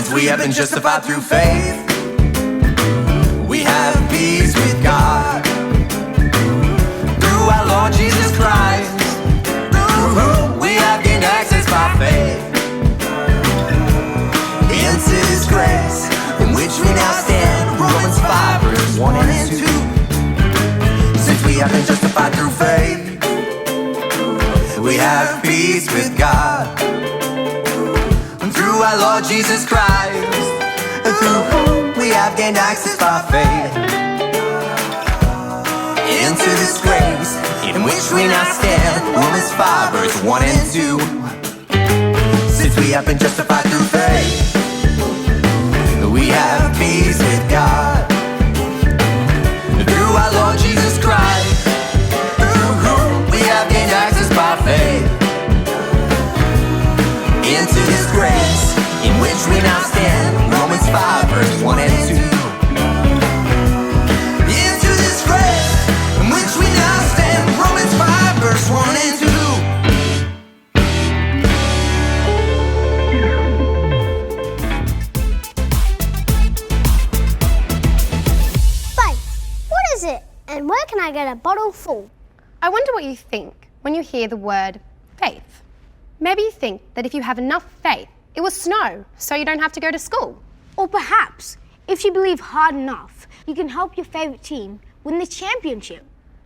Since we have been justified through faith, we have peace with God through our Lord Jesus Christ. Through whom we have gained access by faith into His grace, in which we now stand. Romans 5 verses 1 and 2. Since we have been justified through faith, we have peace with God through our Lord Jesus Christ, through whom we have gained access by faith into this grace, in which we now stand. Romans 5 verse 1 and 2. Since we have been justified through faith, we have peace with God through our Lord Jesus Christ, through whom we have gained access by faith into this grace, in which we now stand. Romans 5 verse 1 and 2. Into this grace, in which we now stand. Romans 5 verse 1 and 2. And where can I get a bottle full? I wonder what you think when you hear the word faith. Maybe you think that if you have enough faith, it will snow so you don't have to go to school. Or perhaps, if you believe hard enough, you can help your favourite team win the championship.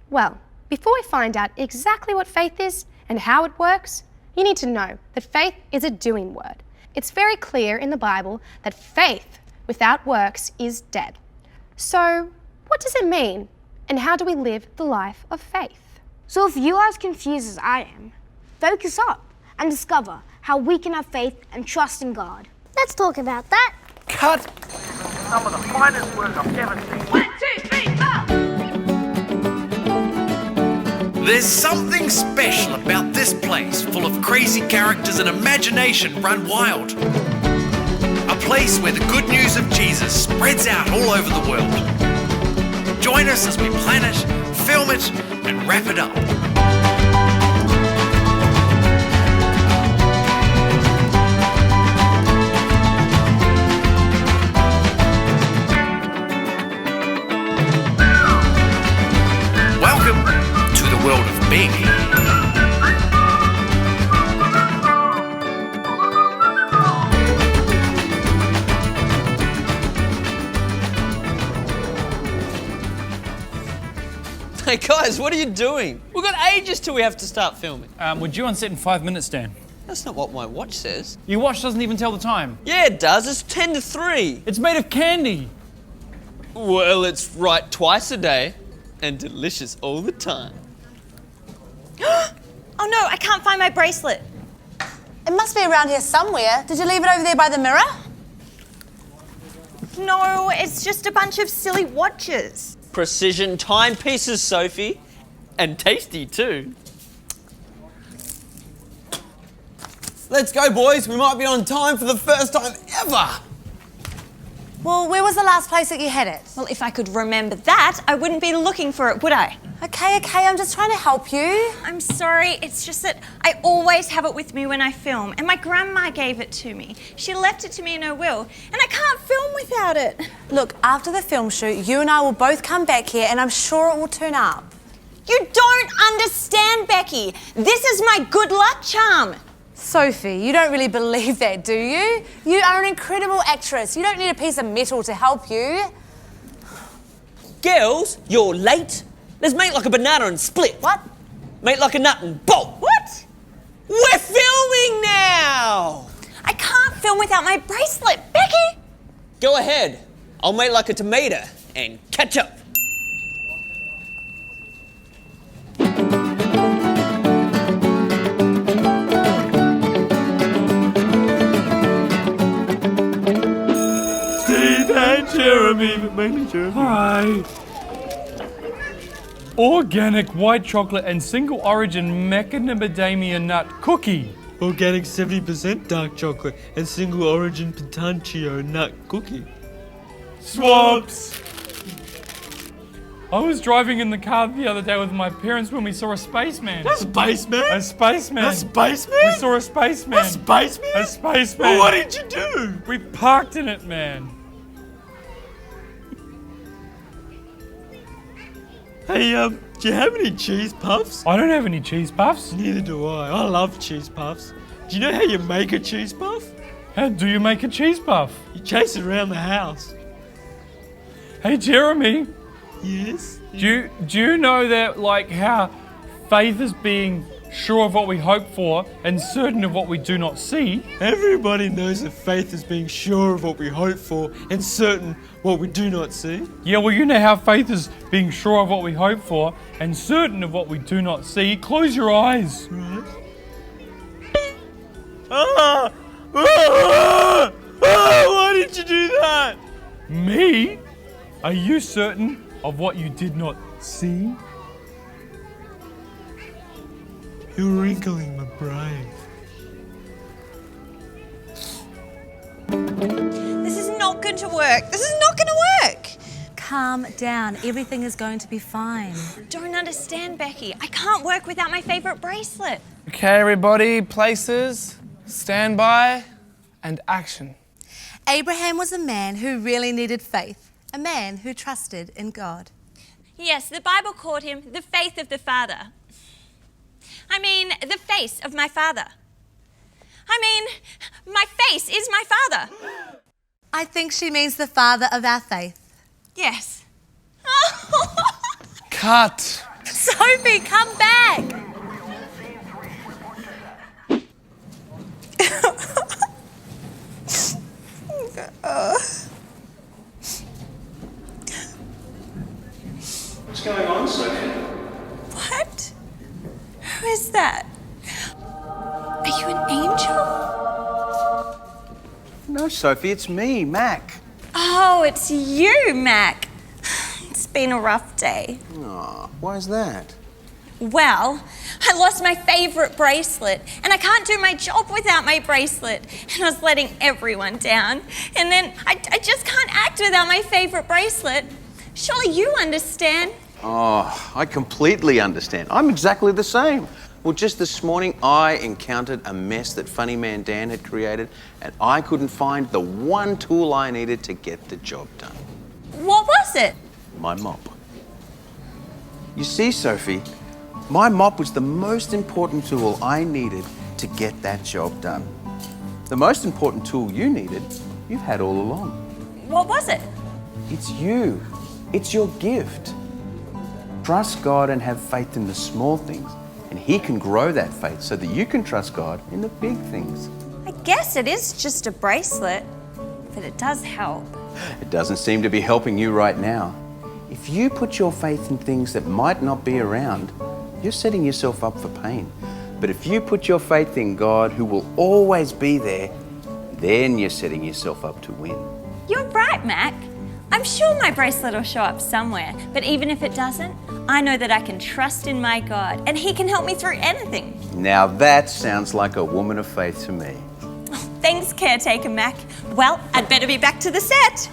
Well, before we find out exactly what faith is and how it works, you need to know that faith is a doing word. It's very clear in the Bible that faith without works is dead. So, what does it mean? And how do we live the life of faith? So if you are as confused as I am, focus up and discover how we can have faith and trust in God. Let's talk about that. Cut! Some of the finest work I've ever seen. 1, 2, 3, 4! There's something special about this place, full of crazy characters and imagination run wild. A place where the good news of Jesus spreads out all over the world. Join us as we plan it, film it, and wrap it up. Welcome to the world of big. Hey guys, what are you doing? We've got ages till we have to start filming. We're due on set in 5 minutes, Dan. That's not what my watch says. Your watch doesn't even tell the time. Yeah, it does. It's 10 to 3. It's made of candy. Well, it's right twice a day and delicious all the time. Oh no, I can't find my bracelet. It must be around here somewhere. Did you leave it over there by the mirror? No, it's just a bunch of silly watches. Precision timepieces, Sophie. And tasty too. Let's go, boys. We might be on time for the first time ever. Well, where was the last place that you had it? Well, if I could remember that, I wouldn't be looking for it, would I? Okay, I'm just trying to help you. I'm sorry, it's just that I always have it with me when I film, and my grandma gave it to me. She left it to me in her will, and I can't film without it. Look, after the film shoot, you and I will both come back here, and I'm sure it will turn up. You don't understand, Becky. This is my good luck charm. Sophie, you don't really believe that, do you? You are an incredible actress. You don't need a piece of metal to help you. Girls, you're late. Let's make like a banana and split. What? Make like a nut and bolt. What? We're filming now! I can't film without my bracelet, Becky! Go ahead. I'll make like a tomato and ketchup. Steve and Jeremy, but mainly Jeremy. Hi. Organic white chocolate and single origin macadamia nut cookie. Organic 70% dark chocolate and single origin pistachio nut cookie. Swaps. I was driving in the car the other day with my parents when we saw a spaceman. A spaceman? A spaceman. A spaceman? We saw a spaceman. A spaceman? A spaceman. Well, what did you do? We parked in it, man. Hey, do you have any cheese puffs? I don't have any cheese puffs. Neither do I. I love cheese puffs. Do you know how you make a cheese puff? How do you make a cheese puff? You chase it around the house. Hey, Jeremy. Yes? Do you know that, like, how faith is being sure of what we hope for and certain of what we do not see? Everybody knows that faith is being sure of what we hope for and certain what we do not see. Yeah, well, you know how faith is being sure of what we hope for and certain of what we do not see. Close your eyes. Right? Ah! Ah! Ah! Why did you do that? Me? Are you certain of what you did not see? You're wrinkling my brain. This is not going to work. This is not going to work. Calm down. Everything is going to be fine. Don't understand, Becky. I can't work without my favourite bracelet. Okay, everybody, places, stand by, and action. Abraham was a man who really needed faith, a man who trusted in God. Yes, the Bible called him the faith of the Father. I mean, the face of my father. I mean, my face is my father. I think she means the father of our faith. Yes. Cut. Sophie, come back! What's going on, Sophie? What? Who is that? Are you an angel? No, Sophie, it's me, Mac. Oh, it's you, Mac. It's been a rough day. Aw, why is that? Well, I lost my favourite bracelet and I can't do my job without my bracelet. And I was letting everyone down. And then I just can't act without my favourite bracelet. Surely you understand. Oh, I completely understand. I'm exactly the same. Well, just this morning, I encountered a mess that Funny Man Dan had created, and I couldn't find the one tool I needed to get the job done. What was it? My mop. You see, Sophie, my mop was the most important tool I needed to get that job done. The most important tool you needed, you've had all along. What was it? It's you. It's your gift. Trust God and have faith in the small things, and He can grow that faith so that you can trust God in the big things. I guess it is just a bracelet, but it does help. It doesn't seem to be helping you right now. If you put your faith in things that might not be around, you're setting yourself up for pain. But if you put your faith in God, who will always be there, then you're setting yourself up to win. You're right, Mac. I'm sure my bracelet will show up somewhere, but even if it doesn't, I know that I can trust in my God and He can help me through anything. Now that sounds like a woman of faith to me. Thanks, caretaker Mac. Well, I'd better be back to the set.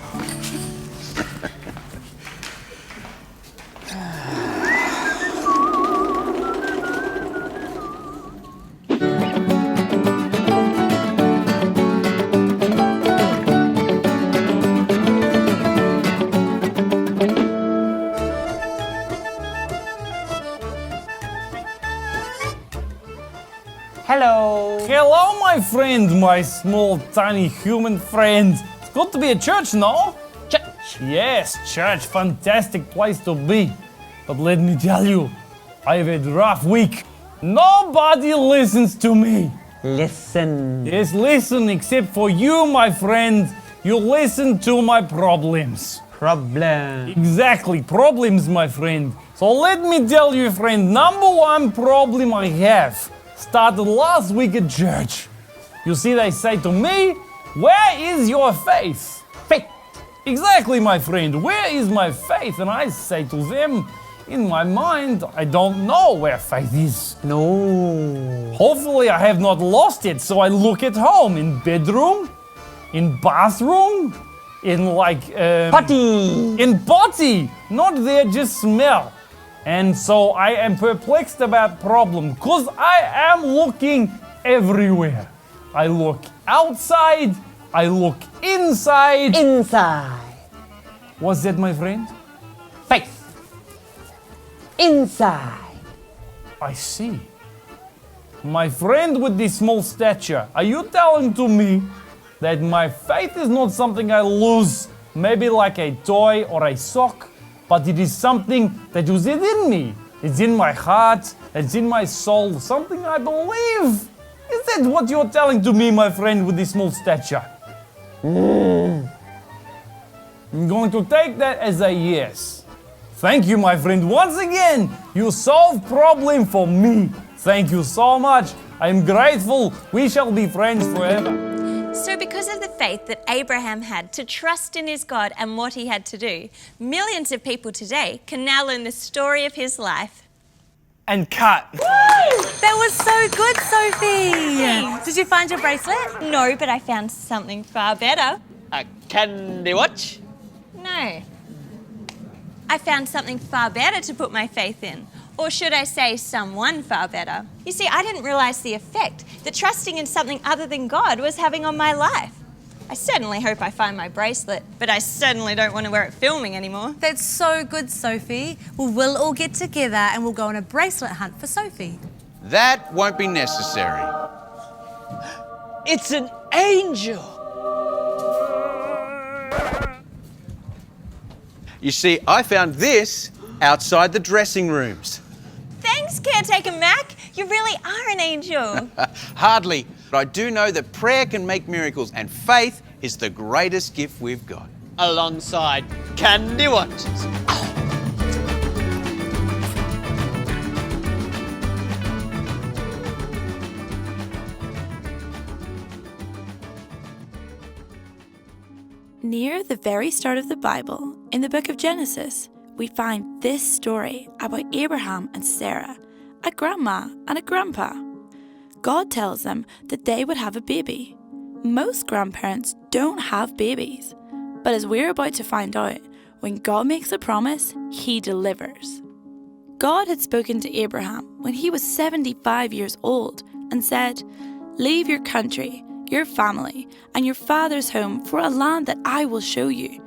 Hello. Hello, my friend, my small, tiny human friend. It's good to be at church, no? Church. Yes, church, fantastic place to be. But let me tell you, I've had a rough week. Nobody listens to me. Listen. Yes, listen, except for you, my friend. You listen to my problems. Problem. Exactly, problems, my friend. So let me tell you, friend, number one problem I have started last week at church. You see, they say to me, where is your faith? Faith. Exactly, my friend, where is my faith? And I say to them, in my mind, I don't know where faith is. No. Hopefully I have not lost it, so I look at home, in bedroom, in bathroom, in like Potty. in potty, not there, just smell. And so I am perplexed about problem because I am looking everywhere. I look outside, I look inside. Inside. What's that, my friend? Faith. Inside. I see. My friend with the small stature, are you telling to me that my faith is not something I lose, maybe like a toy or a sock, but it is something that is within me? It's in my heart, it's in my soul, something I believe. Is that what you're telling to me, my friend with the small stature? I'm going to take that as a yes. Thank you, my friend. Once again, you solved problem for me. Thank you so much. I'm grateful. We shall be friends forever. So because of the faith that Abraham had to trust in his God and what he had to do, millions of people today can now learn the story of his life. And cut. Woo! That was so good, Sophie. Did you find your bracelet? No, but I found something far better. A candy watch? No. I found something far better to put my faith in. Or should I say someone far better? You see, I didn't realise the effect that trusting in something other than God was having on my life. I certainly hope I find my bracelet, but I certainly don't want to wear it filming anymore. That's so good, Sophie. Well, we'll all get together and we'll go on a bracelet hunt for Sophie. That won't be necessary. It's an angel. You see, I found this outside the dressing rooms. Thanks, Caretaker Mac. You really are an angel. Hardly, but I do know that prayer can make miracles, and faith is the greatest gift we've got. Alongside candy watches. Near the very start of the Bible, in the book of Genesis, we find this story about Abraham and Sarah, a grandma and a grandpa. God tells them that they would have a baby. Most grandparents don't have babies, but as we're about to find out, when God makes a promise, He delivers. God had spoken to Abraham when he was 75 years old and said, "Leave your country, your family, and your father's home for a land that I will show you.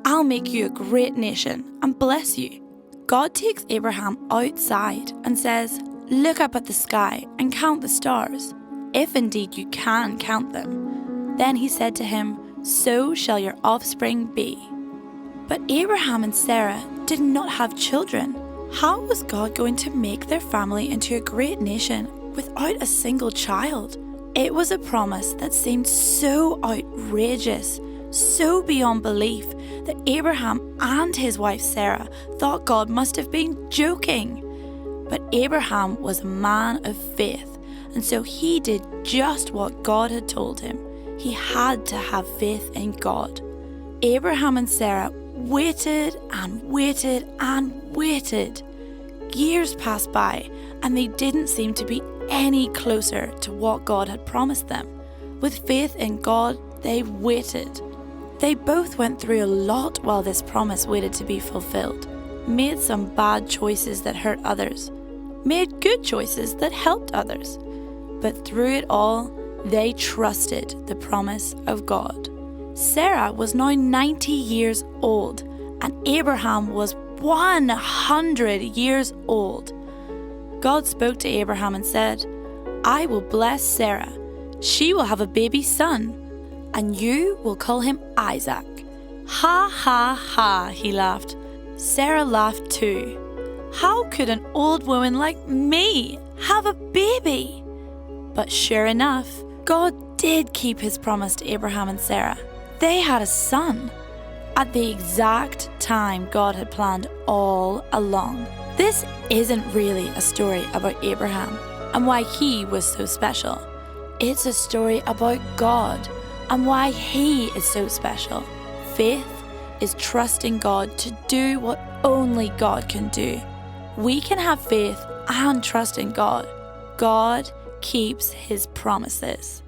I'll make you a great nation and bless you." God takes Abraham outside and says, "Look up at the sky and count the stars, if indeed you can count them." Then he said to him, "So shall your offspring be." But Abraham and Sarah did not have children. How was God going to make their family into a great nation without a single child? It was a promise that seemed so outrageous, so beyond belief, that Abraham and his wife Sarah thought God must have been joking. But Abraham was a man of faith, and so he did just what God had told him. He had to have faith in God. Abraham and Sarah waited and waited and waited. Years passed by, and they didn't seem to be any closer to what God had promised them. With faith in God, they waited. They both went through a lot while this promise waited to be fulfilled, made some bad choices that hurt others, made good choices that helped others. But through it all, they trusted the promise of God. Sarah was now 90 years old, and Abraham was 100 years old. God spoke to Abraham and said, "I will bless Sarah. She will have a baby son, and you will call him Isaac." Ha ha ha, he laughed. Sarah laughed too. How could an old woman like me have a baby? But sure enough, God did keep his promise to Abraham and Sarah. They had a son at the exact time God had planned all along. This isn't really a story about Abraham and why he was so special. It's a story about God and why he is so special. Faith is trusting God to do what only God can do. We can have faith and trust in God. God keeps his promises.